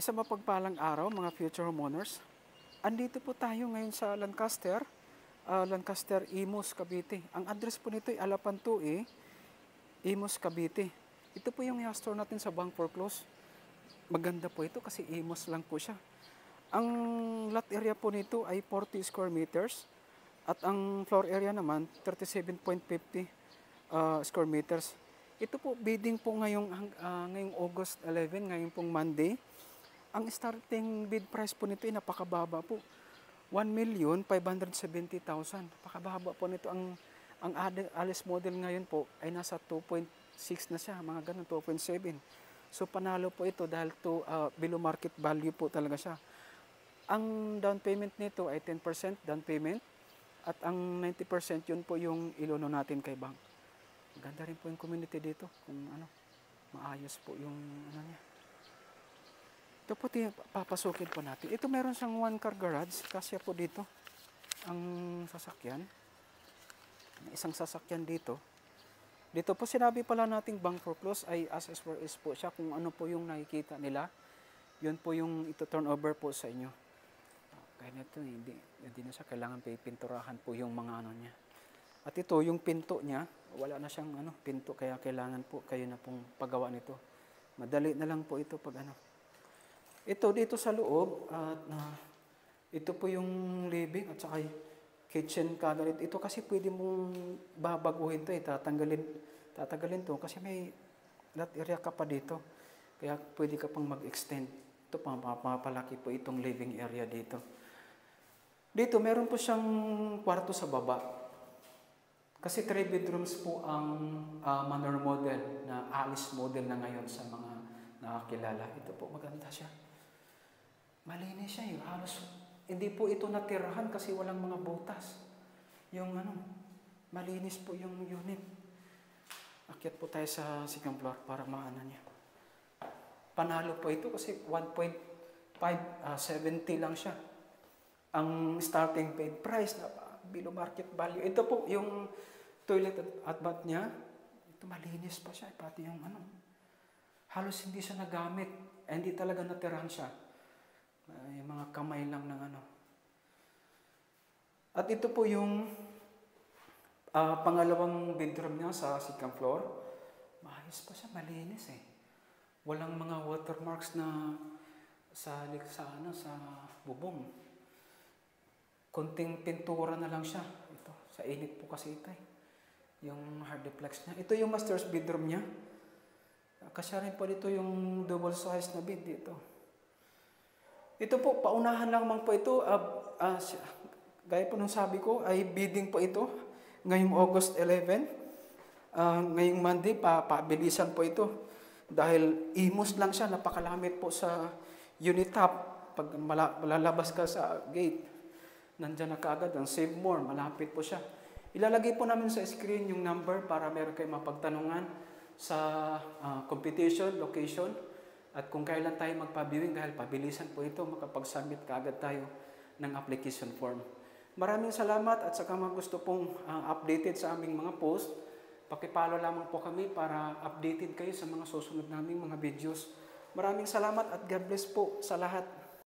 Isang mapagpalang araw mga future homeowners. Andito po tayo ngayon sa Lancaster, Imus, Cavite. Ang address po nito ay Alapan 2A, Imus, Cavite. Ito po yung i-store natin sa bank foreclose. Maganda po ito kasi Imus lang po siya. Ang lot area po nito ay 40 square meters at ang floor area naman 37.50 square meters. Ito po bidding po ngayong August 11, ngayong pong Monday. Ang starting bid price po nito ay napakababa po. 1,570,000. Napakababa po nito. Ang Alice model ngayon po ay nasa 2.6 na siya, mga ganun, 2.7. So panalo po ito dahil below market value po talaga siya. Ang down payment nito ay 10% down payment at ang 90% yun po yung ilono natin kay bank. Ganda rin po yung community dito kung maayos po yung niya. Ito po papasukin po natin. Ito meron siyang one car garage. Kasya po dito ang sasakyan. Isang sasakyan dito. Dito po sinabi pala nating bank foreclose ay as is po siya. Kung ano po yung nakikita nila, yun po yung ito turn over po sa inyo. Kaya nito hindi na siya kailangan pinturahan po yung mga niya. At ito yung pinto niya, wala na siyang pinto kaya kailangan po kayo na pong paggawa nito. Madali na lang po ito pag Ito dito sa loob at ito po yung living at saka kitchen cabinet. Ito kasi pwede mong babaguhin to tatanggalin to kasi may lot area ka pa dito. Kaya pwede ka pang mag-extend. Ito papalaki po itong living area dito. Dito meron po siyang kwarto sa baba. Kasi 3 bedrooms po ang Manor model na Alice model na ngayon sa mga nakakilala. Ito po maganda siya. Malinis siya yung halos hindi po ito natirahan kasi walang mga butas. Yung malinis po yung unit. Akyat po tayo sa second floor para maana niya. Panalo po ito kasi 1.570 lang siya. Ang starting paid price na below market value. Ito po yung toilet at bath niya. Ito malinis pa siya. Pati yung halos hindi siya nagamit. Hindi talaga natirahan siya. Yung mga kamay lang ng At ito po yung pangalawang bedroom niya sa second floor. Maayos pa siya, malinis eh. Walang mga watermarks na sa bubong. Konting pintura na lang siya. Ito, sa init po kasi ito eh. Yung hardiplex niya. Ito yung master's bedroom niya. Kasi rin po dito yung double size na bed dito. Ito po, paunahan lamang po ito. Gaya po nung sabi ko, ay bidding po ito. Ngayong August 11. Ngayong Monday, pabilisan po ito. Dahil imus lang siya, napakalamit po sa unit top. Pag malalabas ka sa gate, nandyan na kaagad ang Save More, malapit po siya. Ilalagay po namin sa screen yung number para meron kayo mapagtanungan sa competition, location, at kung kailan tayo magpa-viewing dahil pabilisan po ito, makapag-submit kaagad tayo ng application form. Maraming salamat at saka mga gusto pong updated sa aming mga post, pakipalo lamang po kami para updated kayo sa mga susunod naming mga videos. Maraming salamat at God bless po sa lahat.